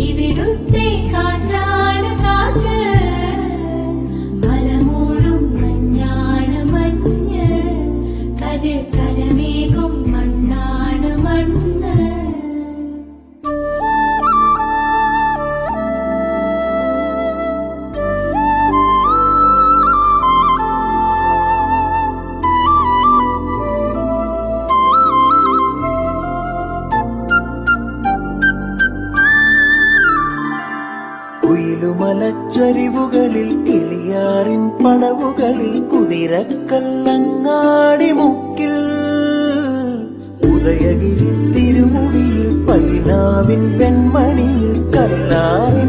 ഇവിടുത്തെ കാറ്റാണ് കാറ്റ്, മലമൂടും മഞ്ഞാണ് മഞ്ഞ്, കതിർ കലമേകും മണ്ണാണ് മണ്ണ്. കുയിലുമലച്ചരിവുകളിൽ കിളിയാറിൻ പടവുകളിൽ കുതിരക്കല്ലങ്ങാടി മുക്കിൽ, ഉദയഗിരി തിരുമുടിയിൽ പൈനാവിൻ പെൺമണിയിൽ കല്ലാറിൻ